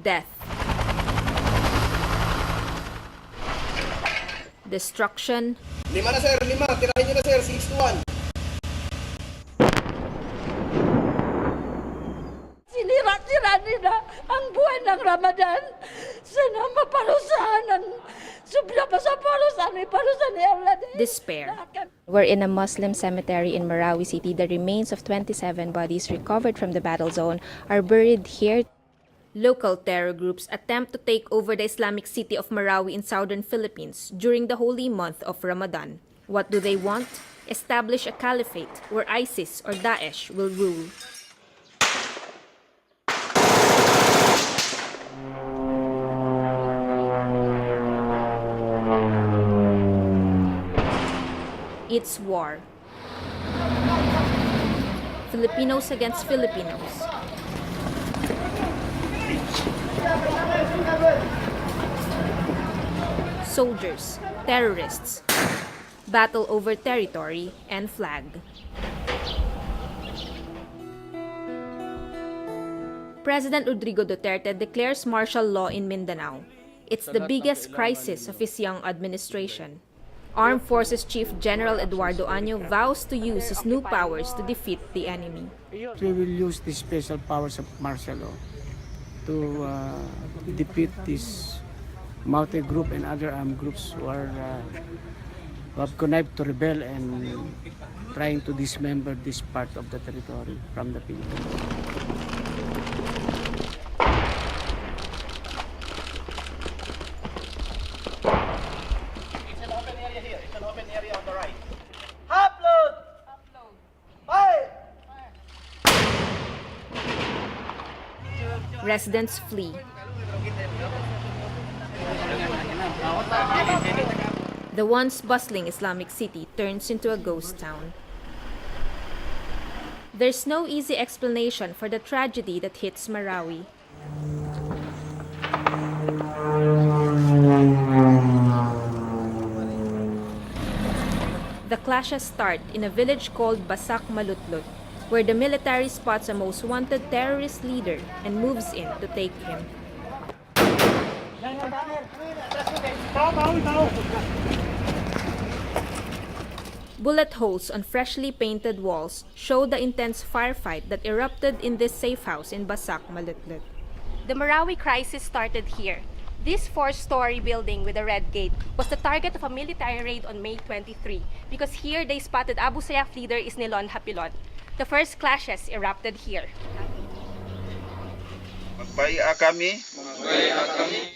death, destruction, 5 na sir, 5. Tirahin nyo na sir, 6-1. Sinira-sira nila ang buwan ng Ramadan. Sana maparusahan ang subla pa sa parusahan ni Allah. despair. We're in a Muslim cemetery in Marawi City. The remains of 27 bodies recovered from the battle zone are buried here. Local terror groups attempt to take over the Islamic city of Marawi in southern Philippines during the holy month of Ramadan. What do they want? Establish a caliphate where ISIS or Daesh will rule. It's war. Filipinos against Filipinos. Soldiers, terrorists, battle over territory and flag. President Rodrigo Duterte declares martial law in Mindanao. It's the biggest crisis of his young administration. Armed Forces Chief General Eduardo Año vows to use his new powers to defeat the enemy. We will use the special powers of martial law to defeat this Maute group and other armed groups who have connived to rebel and trying to dismember this part of the territory from the Philippines. Residents flee. The once bustling Islamic city turns into a ghost town. There's no easy explanation for the tragedy that hits Marawi. The clashes start in a village called Basak Malutlut, where the military spots a most wanted terrorist leader and moves in to take him. Bullet holes on freshly painted walls show the intense firefight that erupted in this safe house in Basak Malutlut. The Marawi crisis started here. This 4-story building with a red gate was the target of a military raid on May 23 because here they spotted Abu Sayyaf leader Isnilon Hapilon. The first clashes erupted here.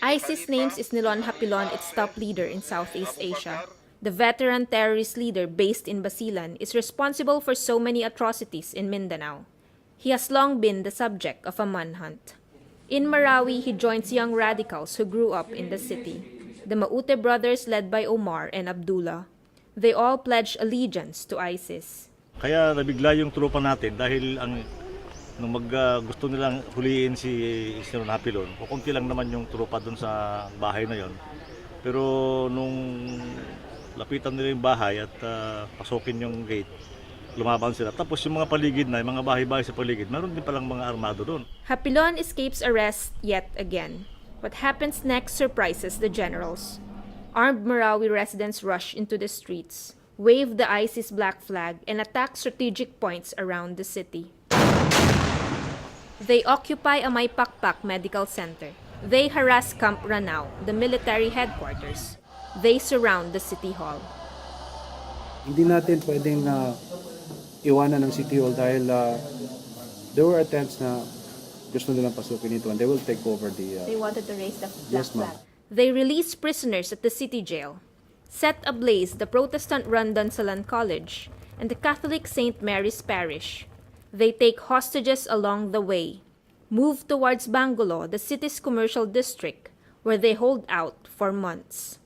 ISIS names Isnilon Hapilon its top leader in Southeast Asia. The veteran terrorist leader based in Basilan is responsible for so many atrocities in Mindanao. He has long been the subject of a manhunt. In Marawi, he joins young radicals who grew up in the city. The Maute brothers led by Omar and Abdullah. They all pledged allegiance to ISIS. Kaya nabigla yung tropa natin dahil nung gusto nilang huliin si Isnilon Hapilon, kukunti lang naman yung tropa doon sa bahay na yon. Pero nung lapitan nila yung bahay at pasukin yung gate, lumaban sila. Tapos yung mga paligid na, yung mga bahay-bahay sa paligid, meron din palang mga armado doon. Hapilon escapes arrest yet again. What happens next surprises the generals. Armed Marawi residents rush into the streets, wave the ISIS black flag, and attack strategic points around the city. They occupy a Maypakpak Medical Center. They harass Camp Ranao, the military headquarters. They surround the City Hall. Hindi natin pwedeng iwanan ng City Hall dahil there were attempts na gusto nilang pasukin ito and they will take over the... They wanted to raise the Yes, black ma'am. flag. They release prisoners at the city jail, set ablaze the Protestant-run Dansalan College and the Catholic St. Mary's Parish. They take hostages along the way, move towards Bangulo, the city's commercial district, where they hold out for months.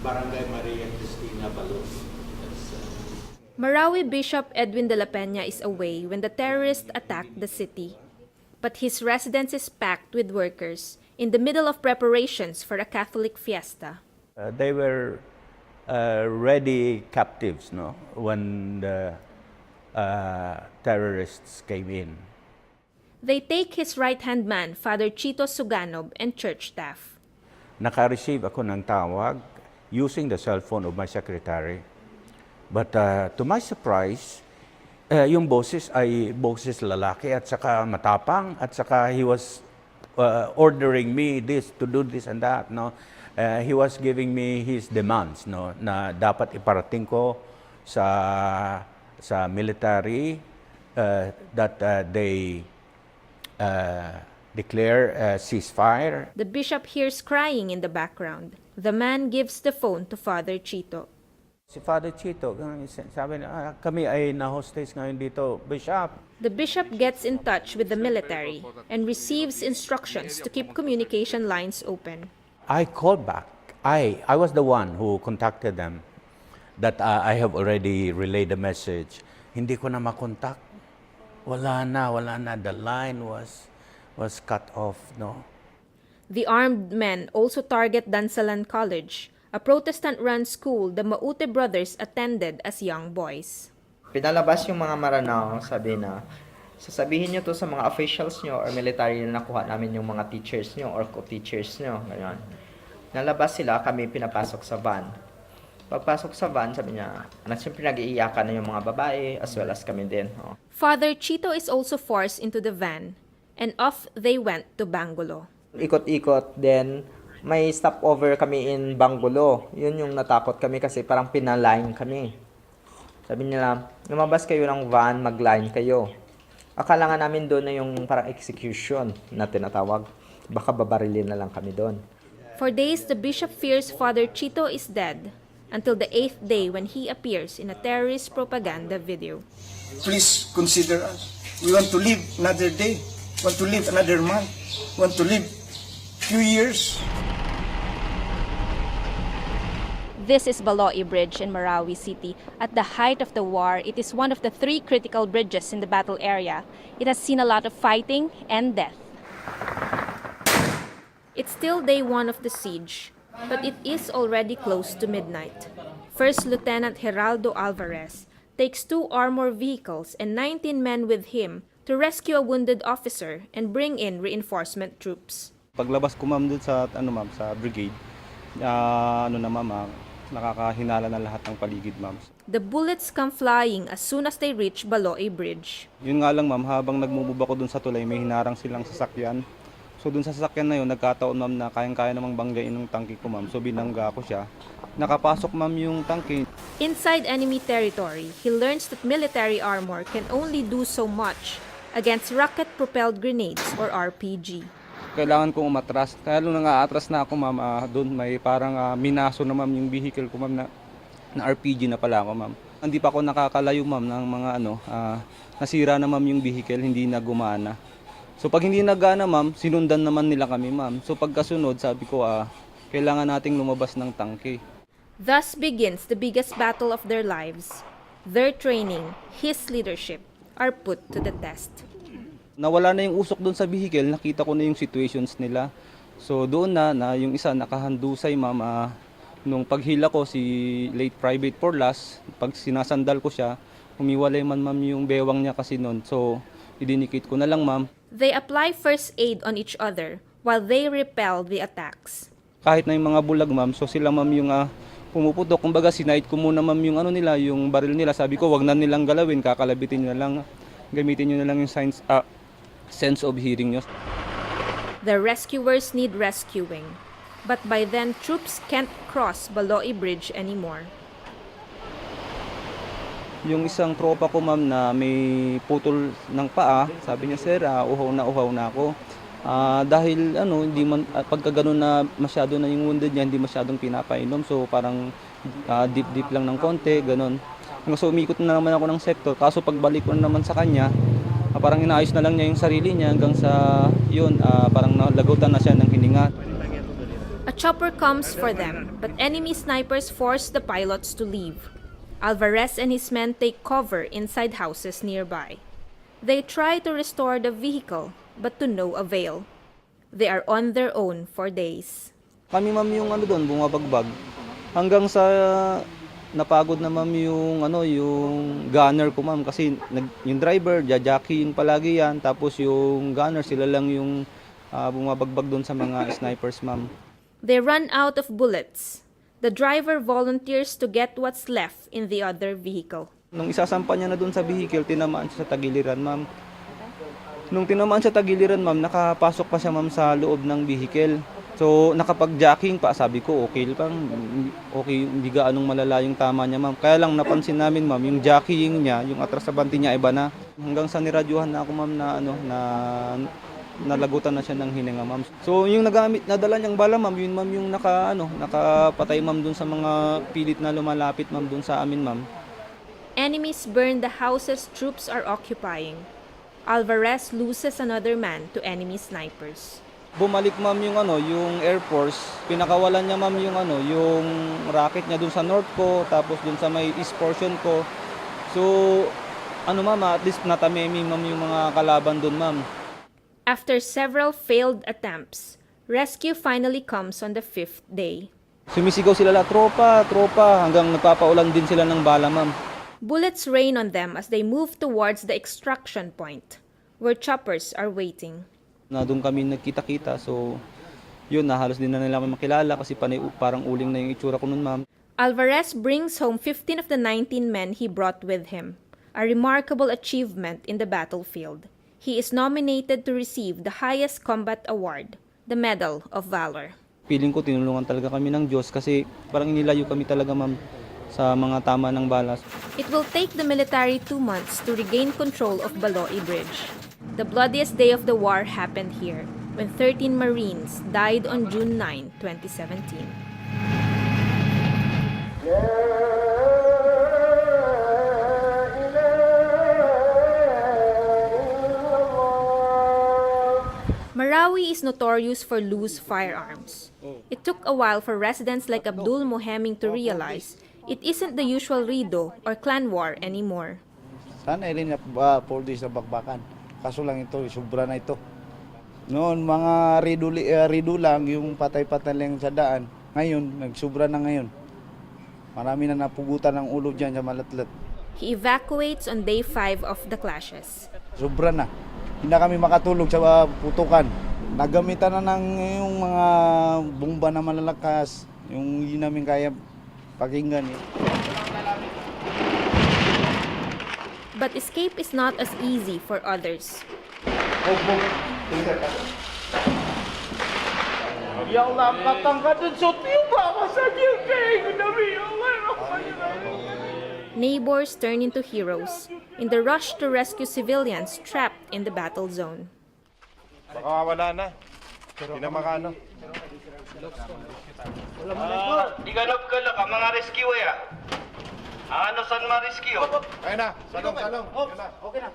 Barangay Maria Cristina Balon. Marawi Bishop Edwin de la Peña is away when the terrorists attack the city. But his residence is packed with workers in the middle of preparations for a Catholic fiesta. They were ready captives, no, when the terrorists came in. They take his right-hand man, Father Chito Suganob, and church staff. Naka-receive ako ng tawag using the cell phone of my secretary. But to my surprise, yung boses ay boses lalaki at saka matapang at saka he was ordering me to do this and that. No? He was giving me his demands, no, na dapat iparating ko sa military that they declare ceasefire. The bishop hears crying in the background. The man gives the phone to Father Chito. Si Father Chito, sabi niya, kami ay na-hostage ngayon dito, Bishop. The bishop gets in touch with the military and receives instructions to keep communication lines open. I called back. I was the one who contacted them that I have already relayed the message. Hindi ko na makontak. Wala na. The line was cut off, no? The armed men also target Dansalan College, a Protestant-run school the Maute brothers attended as young boys. Pinalabas yung mga Maranao, sabi na, sasabihin nyo to sa mga officials nyo or military na nakuha namin yung mga teachers nyo or co-teachers nyo. Ganyan. Nalabas sila, kami pinapasok sa van. Pagpasok sa van, sabi niya, siyempre nag-iiyakan na yung mga babae as well as kami din. Oh. Father Chito is also forced into the van, and off they went to Bangulo. Ikot-ikot, then may stopover kami in Bangulo. Yun yung natakot kami kasi parang pinaline kami. Sabi nila, lumabas kayo ng van, mag-line kayo. Akala nga namin doon na yung parang execution na tinatawag. Baka babarilin na lang kami doon. For days, the bishop fears Father Chito is dead, until the 8th day when he appears in a terrorist propaganda video. Please consider us. We want to live another day. Want to live another month. Want to live few years. This is Baloi Bridge in Marawi City. At the height of the war, it is one of the 3 critical bridges in the battle area. It has seen a lot of fighting and death. It's still day 1 of the siege, but it is already close to midnight. First Lieutenant Geraldo Alvarez takes 2 armor vehicles and 19 men with him to rescue a wounded officer and bring in reinforcement troops. Paglabas ko ma'am doon sa sa brigade, nakakahinala na lahat ng paligid ma'am. The bullets come flying as soon as they reach Baloi Bridge. Yun nga lang ma'am, habang nagmumove ako doon sa tulay, may hinarang silang sasakyan. So doon sa sasakyan na yun, nagkataon ma'am na kayang-kaya namang banggain ng tangke ko ma'am. So binangga ko siya. Nakapasok ma'am yung tangke. Inside enemy territory, he learns that military armor can only do so much against rocket-propelled grenades or RPG. Kailangan kong umatras. Kaya nung nang-aatras na ako ma'am, doon may parang minaso na ma'am yung vehicle ko ma'am na RPG na pala ako ma'am. Hindi pa ako nakakalayo ma'am ng mga nasira na ma'am yung vehicle, hindi na gumana. So pag hindi nagana ma'am, sinundan naman nila kami ma'am. So pagkasunod, sabi ko kailangan nating lumabas ng tangke. Thus begins the biggest battle of their lives. Their training, his leadership, are put to the test. Nawala na yung usok doon sa vehicle, nakita ko na yung situations nila. So doon na yung isa nakahandusay ma'am. Nung paghila ko si late Private Porlas, pag sinasandal ko siya, humiwalay man ma'am yung bewang niya kasi noon. So idinikit ko na lang ma'am. They apply first aid on each other while they repel the attacks. Kahit na yung mga bulag ma'am, so sila ma'am yung pumuputok. Kumbaga sinait ko muna ma'am yung nila, yung baril nila. Sabi ko wag na nilang galawin, kakalabitin nyo na lang. Gamitin nyo na lang yung sense of hearing nyo. The rescuers need rescuing, but by then troops can't cross Baloi Bridge anymore. Yung isang tropa ko ma'am na may putol ng paa, sabi niya sir, uhaw na ako. Dahil hindi man pagka ganun na masyado na yung wounded niya, hindi masyadong pinapainom. So parang deep lang ng konti, ganun. So umikot na naman ako ng sector. Kaso pagbalik ko naman sa kanya, parang inaayos na lang niya yung sarili niya hanggang sa yun, parang nalagutan na siya ng hininga. A chopper comes for them, but enemy snipers force the pilots to leave. Alvarez and his men take cover inside houses nearby. They try to restore the vehicle, but to no avail. They are on their own for days. Kami ma'am yung doon, bumabagbag. Hanggang sa napagod na ma'am yung yung gunner ko ma'am kasi yung driver jajacking palagi yan tapos yung gunner sila lang yung bumabagbag doon sa mga snipers ma'am. They run out of bullets. The driver volunteers to get what's left in the other vehicle. Nung isasampa niya na doon sa vehicle, tinamaan siya sa tagiliran ma'am. Nung tinamaan sa tagiliran ma'am, nakapasok pa siya ma'am sa loob ng vehicle. So nakapag-jacking pa, sabi ko okay hindi gaanong malala yung tama niya ma'am. Kaya lang napansin namin ma'am, yung jacking niya, yung atras sa banti niya iba na. Hanggang sa niradyuhan na ako ma'am na nalagutan na siya ng hininga ma'am. So yung nadala niyang bala ma'am, yun ma'am yung nakapatay ma'am dun sa mga pilit na lumalapit ma'am dun sa amin ma'am. Enemies burn the houses troops are occupying. Alvarez loses another man to enemy snipers. Bumalik ma'am yung Air Force, pinakawalan niya ma'am yung rocket niya dun sa north ko, tapos dun sa may east portion ko. So ma'am, at least natamemi ma'am yung mga kalaban dun ma'am. After several failed attempts, rescue finally comes on the 5th day. Sumisigaw sila tropa, hanggang nagpapaulan din sila ng bala ma'am. Bullets rain on them as they move towards the extraction point, where choppers are waiting. Na doon kami nagkita-kita, so yun, halos din na nila kami makilala kasi parang uling na yung itsura ko nun ma'am. Alvarez brings home 15 of the 19 men he brought with him, a remarkable achievement in the battlefield. He is nominated to receive the highest combat award, the Medal of Valor. Feeling ko tinulungan talaga kami ng Diyos kasi parang inilayo kami talaga ma'am sa mga tama ng balas. It will take the military 2 months to regain control of Baloi Bridge. The bloodiest day of the war happened here, when 13 Marines died on June 9, 2017. Marawi is notorious for loose firearms. It took a while for residents like Abdul Moheming to realize it isn't the usual rido or clan war anymore. Sana rin na 4 days na bakbakan. Kaso lang ito, sobra na ito. Noon, mga rido lang, yung patay-patay lang sa daan. Ngayon, nagsubra na ngayon. Marami na napugutan ng ulo dyan sa malatlat. He evacuates on day 5 of the clashes. Sobra na. Hindi na kami makatulog sa putukan. Nagamitan na ng yung mga bomba na malalakas. Yung hindi namin kaya pakinggan. But escape is not as easy for others. Neighbors turn into heroes in the rush to rescue civilians trapped in the battle zone. Baka mawala na. Hindi na makano. Diganap ka lang, mga rescue ya. Ano saan ma-rescue? Ayun na, salong. Okay na.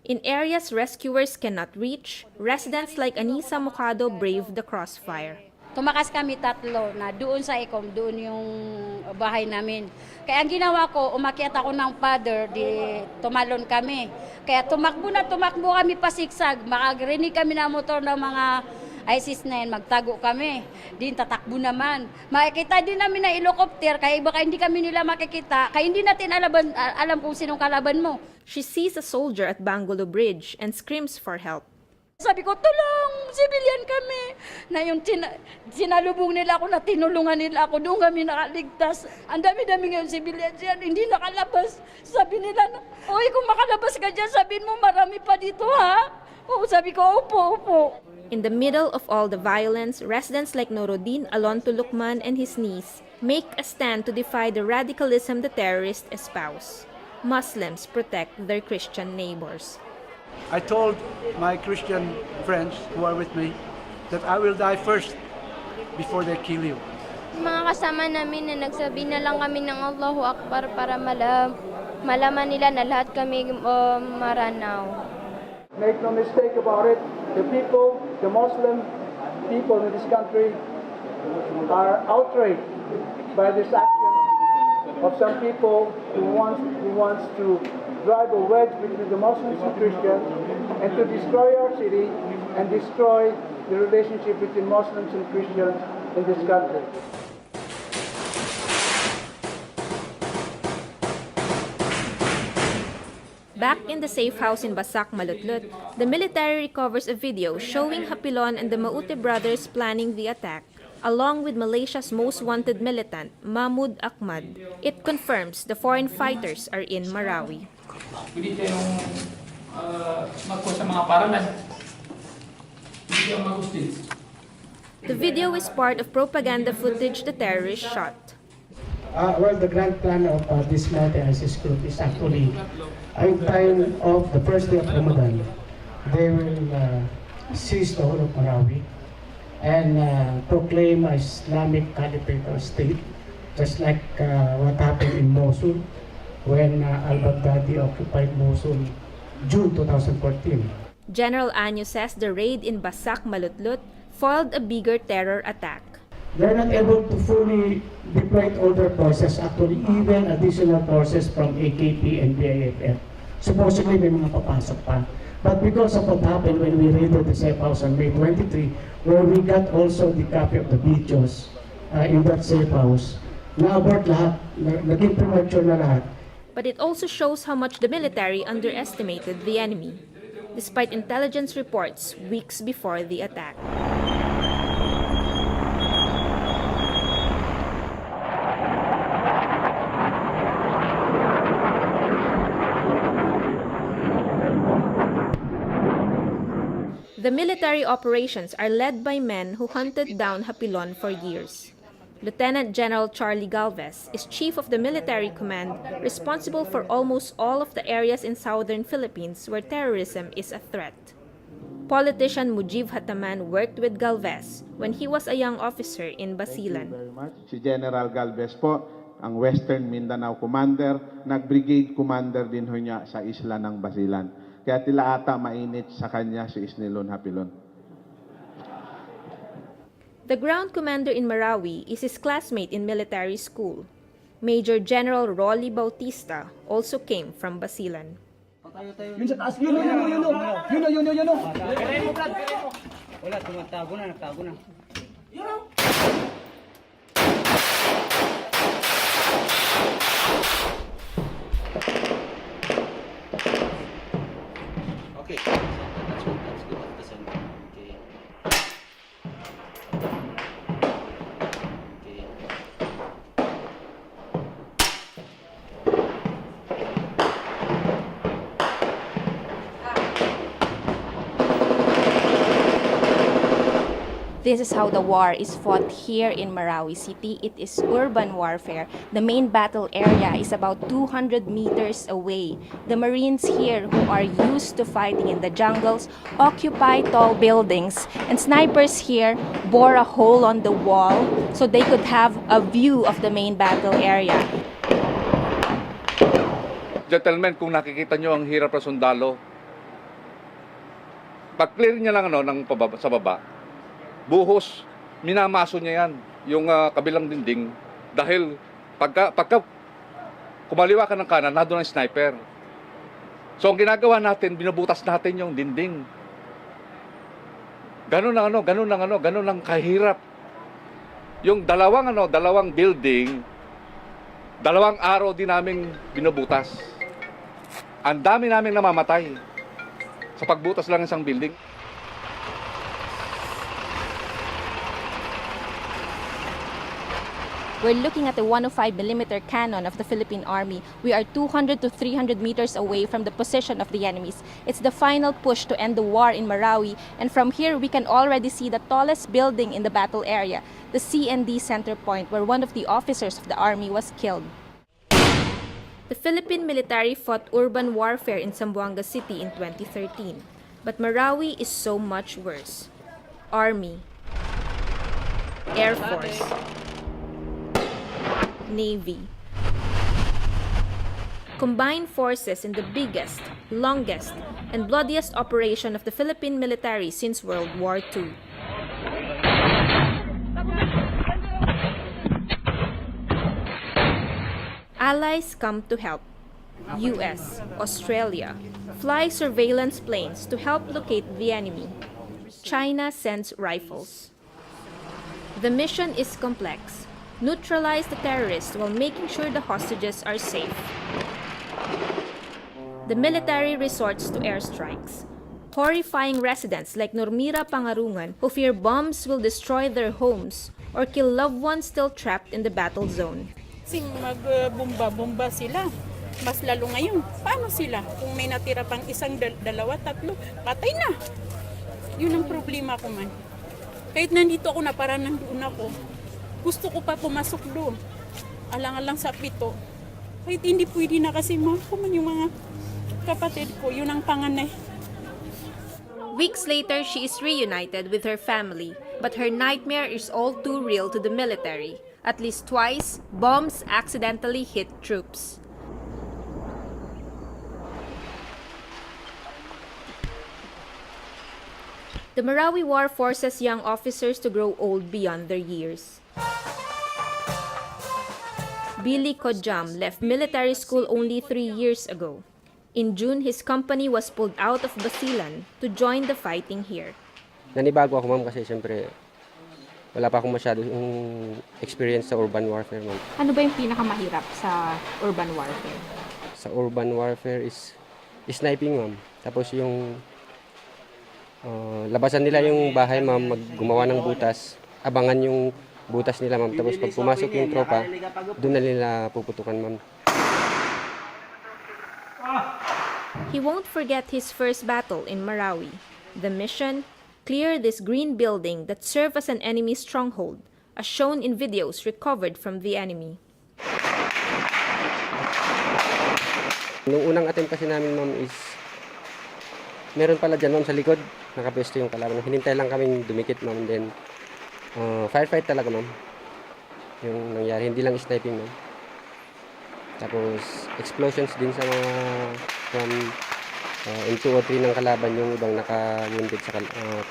In areas rescuers cannot reach, residents like Anisa Mocado brave the crossfire. Tumakas kami 3 na doon sa Ecom, doon yung bahay namin. Kaya ang ginawa ko, umakyat ako ng pader, tumalon kami. Kaya tumakbo kami pasiksag, makagrinig kami ng motor ng mga ISIS na yan, magtago kami. Din tatakbo naman. Makikita din namin na helicopter, kaya baka hindi kami nila makikita, kaya hindi natin alam kung sinong kalaban mo. She sees a soldier at Bangolo Bridge and screams for help. Sabi ko, tulong! Civilian kami! Na yung sinalubong nila ako, na tinulungan nila ako, doon kami nakaligtas. Ang dami-dami ngayon civilians yan, hindi nakalabas. Sabi nila, oy, kung makalabas ka dyan, sabihin mo, marami pa dito, ha? Oo, sabi ko, opo. In the middle of all the violence, residents like Norodin Alonto Lukman and his niece make a stand to defy the radicalism the terrorists espouse. Muslims protect their Christian neighbors. I told my Christian friends who are with me that I will die first before they kill you. Mga kasama namin na nagsabi na lang kami ng Allahu Akbar para malaman nila na lahat kami maranaw. Make no mistake about it, the people, the Muslim people in this country are outraged by this action of some people who wants to drive a wedge between the Muslims and Christians and to destroy our city and destroy the relationship between Muslims and Christians in this country. Back in the safe house in Basak, Malutlut, the military recovers a video showing Hapilon and the Maute brothers planning the attack, along with Malaysia's most wanted militant, Mahmud Ahmad. It confirms the foreign fighters are in Marawi. Pwede kayong magkuha sa mga paralan. Pwede kayong mag-hostage. The video is part of propaganda footage the terrorists shot. Well, the grand plan of this multi-ISIS group is actually, at time of the first day of Ramadan, they will seize the whole of Marawi and proclaim an Islamic caliphate or state, just like what happened in Mosul when al-Baghdadi occupied Mosul June 2014. General Anyo says the raid in Basak, Malutlut foiled a bigger terror attack. They're not able to fully deploy all their forces, actually even additional forces from AKP and BIFF. Supposedly may mga papasok pa. But because of what happened when we raided the safe house on May 23, where we got also the copy of the videos in that safe house, na-abort lahat, naging premature na lahat. But it also shows how much the military underestimated the enemy, despite intelligence reports weeks before the attack. The military operations are led by men who hunted down Hapilon for years. Lieutenant General Charlie Galvez is chief of the military command responsible for almost all of the areas in southern Philippines where terrorism is a threat. Politician Mujib Hataman worked with Galvez when he was a young officer in Basilan. Si General Galvez po, ang Western Mindanao Commander, nag-brigade commander din ho niya sa isla ng Basilan. Kaya tila ata mainit sa kanya si Isnilon Hapilon. The ground commander in Marawi is his classmate in military school. Major General Rolly Bautista also came from Basilan. Yun sa taas, yun. Wala, tumatago na, nagtago na. Okay, that's good at the center. Okay. This is how the war is fought here in Marawi City. It is urban warfare. The main battle area is about 200 meters away. The Marines here, who are used to fighting in the jungles, occupy tall buildings, and snipers here bore a hole on the wall so they could have a view of the main battle area. Gentlemen, kung nakikita nyo ang hirap na sundalo, pag-clear niya lang ng sa baba, buhos, minamaso niya yan, yung kabilang dinding, dahil pagka kumaliwa ka ng kanan, nandun ang sniper. So ang ginagawa natin, binubutas natin yung dinding. Ganun lang kahirap. Yung dalawang building, dalawang araw din namin binubutas. Ang dami namin namamatay sa pagbutas lang ng isang building. We're looking at the 105mm cannon of the Philippine Army. We are 200 to 300 meters away from the position of the enemies. It's the final push to end the war in Marawi, and from here we can already see the tallest building in the battle area, the C&D center point, where one of the officers of the army was killed. The Philippine military fought urban warfare in Zamboanga City in 2013, but Marawi is so much worse. Army, Air Force, Navy. Combined forces in the biggest, longest, and bloodiest operation of the Philippine military since World War II. Allies come to help. US, Australia, fly surveillance planes to help locate the enemy. China sends rifles. The mission is complex. Neutralize the terrorists while making sure the hostages are safe. the military resorts to airstrikes, horrifying residents like Normira Pangarungan who fear bombs will destroy their homes or kill loved ones still trapped in the battle zone. Kasi magbomba-bomba sila. Mas lalo ngayon. Paano sila? Kung may natira pang isang, dalawa, tatlo, patay na. Yun ang problema ko man. Kahit nandito ako na para nandoon ako, gusto ko pa pumasok doon. Alang-alang sa pito. Kahit hindi pwede na kasi mahal ko man yung mga kapatid ko. Yun ang panganay. Weeks later, she is reunited with her family, but her nightmare is all too real to the military. At least twice, bombs accidentally hit troops. The Marawi War forces young officers to grow old beyond their years. Billy Kodjam left military school only 3 years ago. In June, his company was pulled out of Basilan to join the fighting here. Nanibago ako, ma'am, kasi siyempre wala pa akong masyadong experience sa urban warfare, ma'am. Ano ba yung pinakamahirap sa urban warfare? Sa urban warfare is sniping, ma'am. Tapos yung labasan nila yung bahay, ma'am, gumawa ng butas, abangan yung butas nila, ma'am. Tapos pag pumasok yung tropa, doon na nila puputukan, ma'am. He won't forget his first battle in Marawi. The mission: clear this green building that served as an enemy stronghold, as shown in videos recovered from the enemy. Nung unang attempt kasi namin, ma'am, is meron pala dyan, ma'am, sa likod. Nakapesto yung kalaban. Hinintay lang kaming dumikit, ma'am. Then, firefight talaga, ma'am. Yung nangyari. Hindi lang sniping, ma'am. Tapos, explosions din sa mga from M2 o 3 ng kalaban, yung ibang naka-wounded sa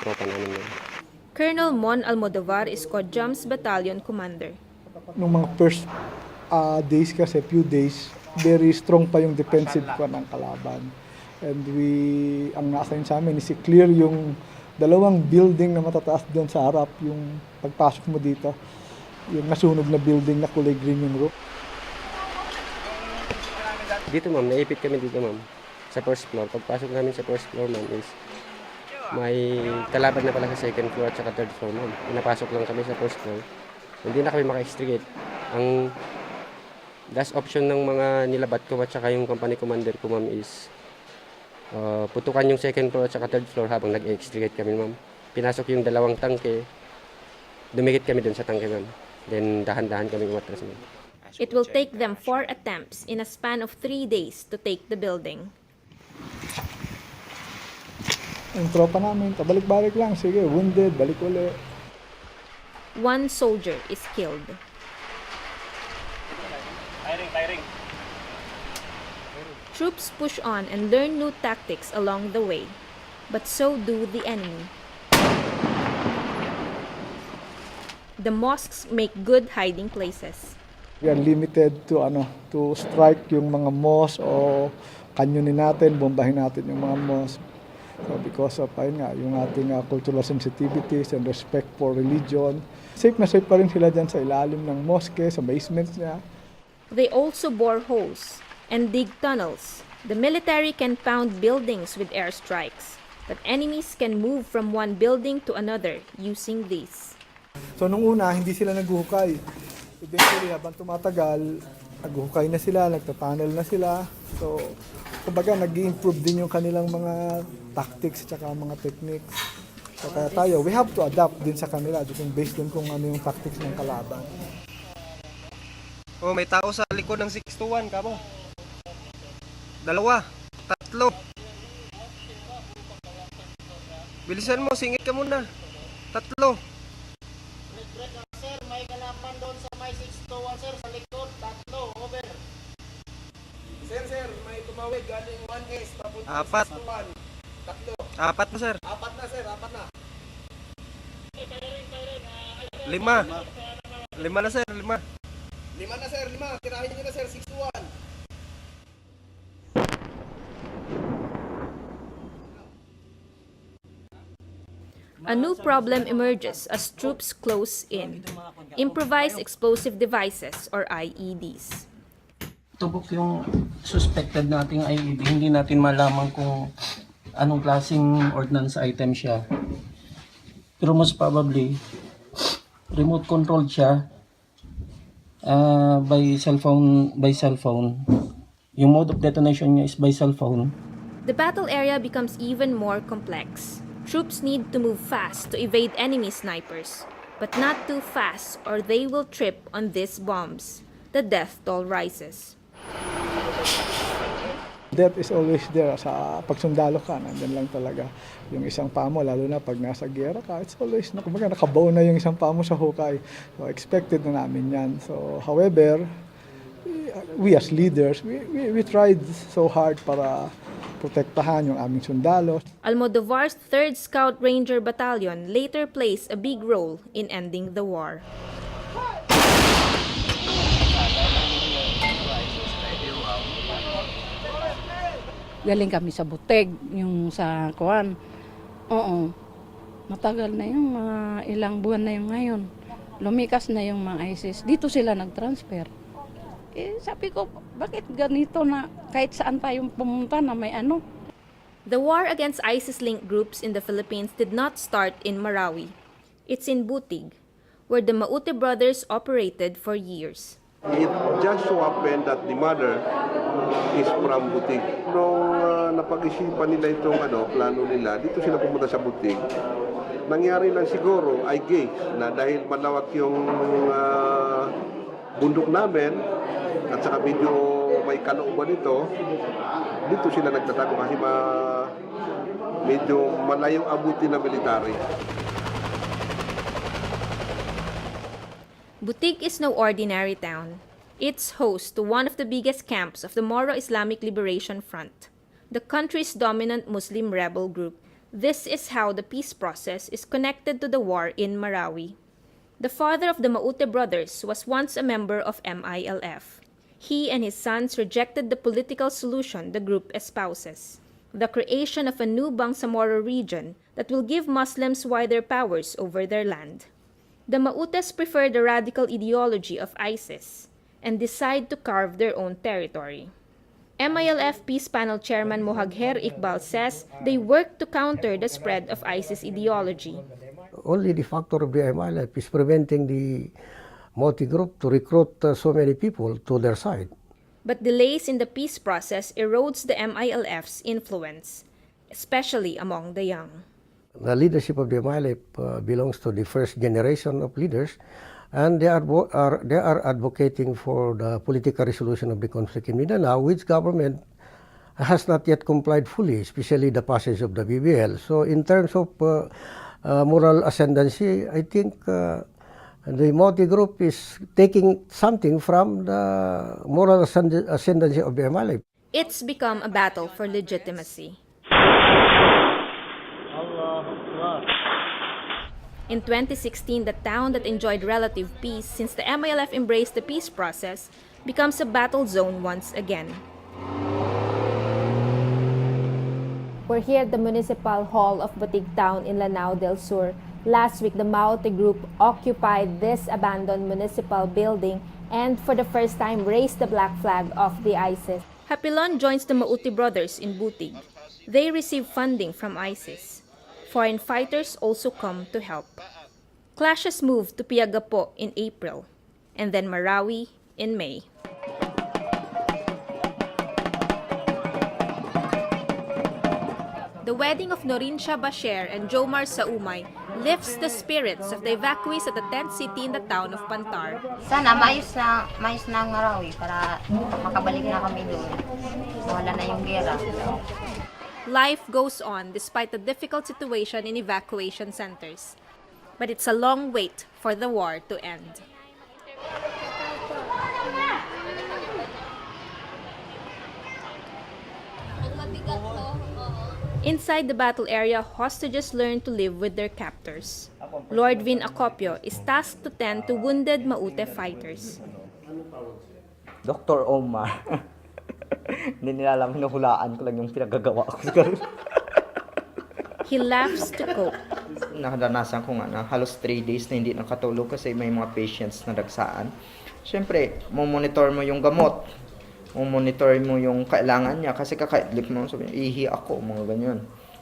tropa namin, ma'am. Colonel Mon Almodovar is Kodjam's battalion commander. Nung mga first days kasi, few days, very strong pa yung defensive ko ng kalaban. And ang na-assign sa amin is i-clear yung dalawang building na matataas doon sa harap, yung pagpasok mo dito, yung nasunog na building na kulay green yung roof. Dito, ma'am, naipit kami dito, ma'am, sa first floor. Pagpasok namin sa first floor, ma'am, is may kalaban na pala sa second floor at saka third floor, ma'am. Pinapasok lang kami sa first floor. Hindi na kami maka-extricate. Ang last option ng mga nilabat ko at saka yung company commander ko, ma'am, is putukan yung second floor at saka third floor habang nag-extricate kami, ma'am. Pinasok yung dalawang tangke, dumikit kami dun sa tangke, ma'am. Then dahan-dahan kami umatras, ma'am. It will take them 4 attempts in a span of 3 days to take the building. Yung tropa namin, pabalik-balik lang, sige, wounded, balik ulit. 1 soldier is killed. Firing. Troops push on and learn new tactics along the way, but so do the enemy. The mosques make good hiding places. We are limited to strike yung mga mosque o kanyonin natin, bombahin natin yung mga mosque. So because of yung ating cultural sensitivities and respect for religion, safe na safe pa rin sila dyan sa ilalim ng mosque, sa basements niya. They also bore holes and dig tunnels. The military can pound buildings with airstrikes, but enemies can move from one building to another using these. So nung una, hindi sila naghuhukay. Eventually, habang tumatagal, naghuhukay na sila, nagtatunnel na sila. So, kumbaga, nag-i-improve din yung kanilang mga tactics at mga techniques. So, kaya tayo, we have to adapt din sa kanila based din kung ano yung tactics ng kalaban. Oh, may tao sa likod ng 621, kamo. 2, 3. Bilisan mo, singit ka muna. 3. Sir, may kalaban doon sa may 621, sir, sa likod. 3, over. Sir, may tumawid galing 1S, papunta 4. 3. 4 na, sir. 4 na, sir, 4 na. 5. 5 na, sir, 5. 5 na, sir, 5. Tirahin nyo na, sir, 621. A new problem emerges as troops close in. Improvised explosive devices or IEDs. tubok yung suspected nating IED, hindi natin malaman kung anong klaseng ordnance item siya. Pero most probably, remote controlled siya by cell phone. Yung mode of detonation niya is by cell phone. The battle area becomes even more complex. Troops need to move fast to evade enemy snipers, but not too fast or they will trip on these bombs. The death toll rises. Death is always there. Sa pagsundalo ka, nandyan lang talaga yung isang paa mo, lalo na pag nasa gera ka, it's always, nakabaw na yung isang paa mo sa hukay. So, expected na namin yan. So, however, we as leaders, we tried so hard para protektahan yung aming sundalo. Almodovar's 3rd Scout Ranger Battalion later plays a big role in ending the war. Galing kami sa Buteg, yung sa Kuan. Oo, matagal na yung ilang buwan na yung ngayon. Lumikas na yung mga ISIS. Dito sila nag-transfer. Sabi ko, bakit ganito na kahit saan tayong pumunta na may ano? The war against ISIS-linked groups in the Philippines did not start in Marawi. It's in Butig, where the Maute brothers operated for years. It just so happened that the mother is from Butig. Nung napag-isipan nila itong plano nila, dito sila pumunta sa Butig. Nangyari lang siguro, I guess, na dahil malawak yung bundok namin, at saka medyo may kalooban ito, dito sila nagtatago kasi medyo malayong abutin na military. Butig is no ordinary town. It's host to one of the biggest camps of the Moro Islamic Liberation Front, the country's dominant Muslim rebel group. This is how the peace process is connected to the war in Marawi. The father of the Maute brothers was once a member of MILF. He and his sons rejected the political solution the group espouses, the creation of a new Bangsamoro region that will give Muslims wider powers over their land. The Mautes prefer the radical ideology of ISIS and decide to carve their own territory. MILF Peace Panel Chairman Mohagher Iqbal says they work to counter the spread of ISIS ideology. Only the factor of the MILF is preventing the Moti group to recruit so many people to their side. But delays in the peace process erodes the MILF's influence, especially among the young. The leadership of the MILF belongs to the first generation of leaders, and they are advocating for the political resolution of the conflict in Mindanao, which government has not yet complied fully, especially the passage of the BBL. So in terms of moral ascendancy, I think the Moti group is taking something from the moral ascendancy of the MILF. It's become a battle for legitimacy. In 2016, the town that enjoyed relative peace since the MILF embraced the peace process becomes a battle zone once again. We're here at the Municipal Hall of Butig Town in Lanao del Sur. Last week, the Maute group occupied this abandoned municipal building and for the first time raised the black flag of the ISIS. Hapilon joins the Maute brothers in Butig. They receive funding from ISIS. Foreign fighters also come to help. Clashes moved to Piagapo in April, and then Marawi in May. The wedding of Norinsha Basher and Jomar Saumay lifts the spirits of the evacuees at the tent city in the town of Pantar. Sana maayos na ang Marawi para makabalik na kami doon. Wala na yung gera. Life goes on despite the difficult situation in evacuation centers. But it's a long wait for the war to end. Inside the battle area, hostages learn to live with their captors. Lord Vin Acopio is tasked to tend to wounded Maute fighters. Dr. Omar. Hindi nila alam, hinuhulaan ko lang yung pinagagawa ko. He laughs to cope. Nakadanasan ko nga na halos 3 days na hindi nakatulog kasi may mga patients na dagsaan. Siyempre, monitor mo yung gamot. monitor mo yung kailangan niya kasi kakaidlip mo, sabi niya, ihi ako, mga ganyan.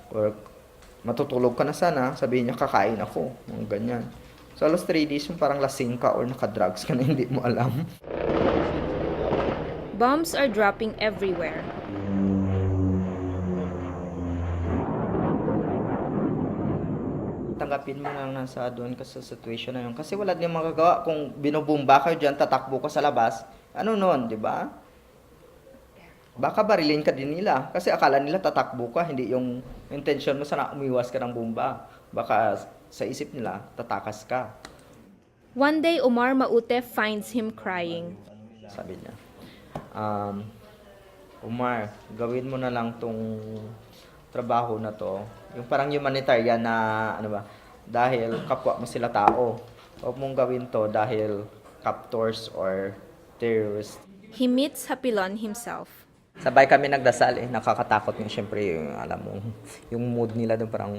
Or matutulog ka na sana, sabihin niya, kakain ako, mga ganyan. So, alas 3 days yung parang lasing ka or nakadrugs ka na hindi mo alam. Bombs are dropping everywhere. Tanggapin mo lang nasa doon ka sa situation na yun. Kasi wala din magagawa. Kung binubumba kayo dyan, tatakbo ka sa labas, ano nun, di ba? Baka barilin ka din nila. Kasi akala nila tatakbo ka, hindi yung intention mo sana umiwas ka ng bomba. Baka sa isip nila, tatakas ka. One day, Omar Maute finds him crying. Sabi niya, Omar, gawin mo na lang tong trabaho na to. Yung parang humanitarian na, ano ba, dahil kapwa mo sila tao. Huwag mong gawin to dahil captors or terrorists. He meets Hapilon himself. Sabay kami nagdasal eh. Nakakatakot nga syempre, alam mo, yung mood nila doon parang,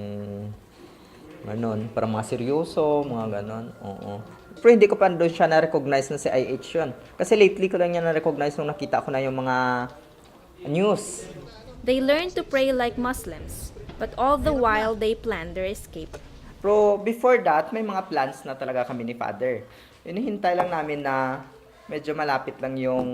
parang mga seryoso, mga ganon. Oo. Pero hindi ko pa doon siya na-recognize na si IH yun. Kasi lately ko lang niya na-recognize nung nakita ko na yung mga news. They learn to pray like Muslims, but all the while they plan their escape. Pero before that, may mga plans na talaga kami ni Father. Hinihintay lang namin na medyo malapit lang yung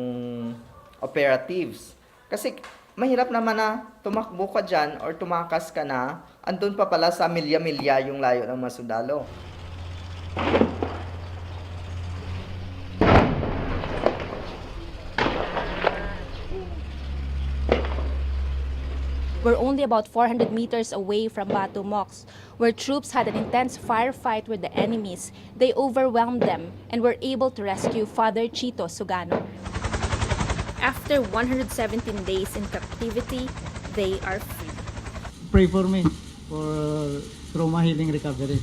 operatives. Kasi mahirap naman na tumakbo ka dyan or tumakas ka na, andun pa pala sa milya-milya yung layo ng mga sundalo. We're only about 400 meters away from Batu Mox, where troops had an intense firefight with the enemies. They overwhelmed them and were able to rescue Father Chito Sugano. After 117 days in captivity, they are free. Pray for me for trauma healing recovery.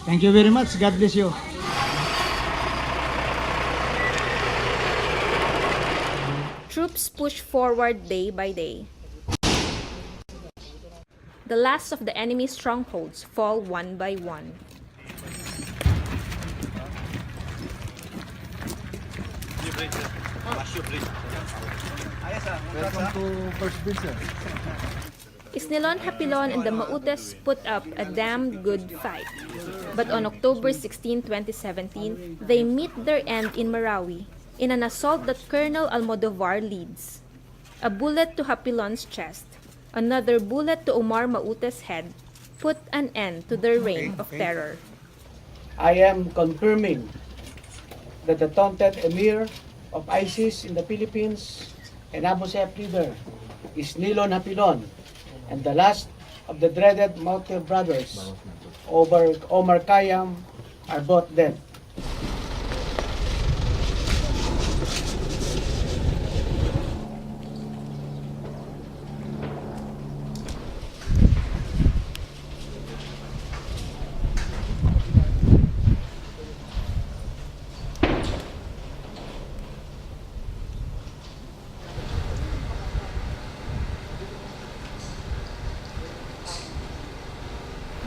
Thank you very much. God bless you. Troops push forward day by day. The last of the enemy's strongholds fall one by one. Welcome to First Bridge, sir. Isnilon Hapilon and the Mautes put up a damn good fight. But on October 16, 2017, they meet their end in Marawi in an assault that Colonel Almodovar leads. A bullet to Hapilon's chest, another bullet to Omar Maute's head, put an end to their reign of terror. I am confirming that the taunted emir of ISIS in the Philippines and Abu Sayyaf leader is Nilon Hapilon, and the last of the dreaded Maute brothers, Omar Khayyam, are both dead.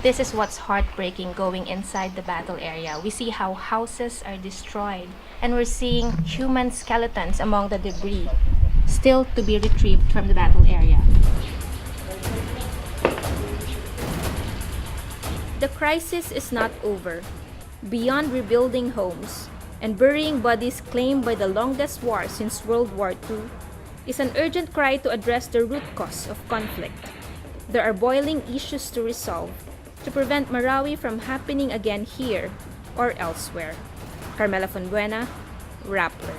This is what's heartbreaking going inside the battle area. We see how houses are destroyed, and we're seeing human skeletons among the debris, still to be retrieved from the battle area. The crisis is not over. Beyond rebuilding homes and burying bodies claimed by the longest war since World War II is an urgent cry to address the root cause of conflict. There are boiling issues to resolve to prevent Marawi from happening again here or elsewhere. Carmela Fonbuena, Rappler.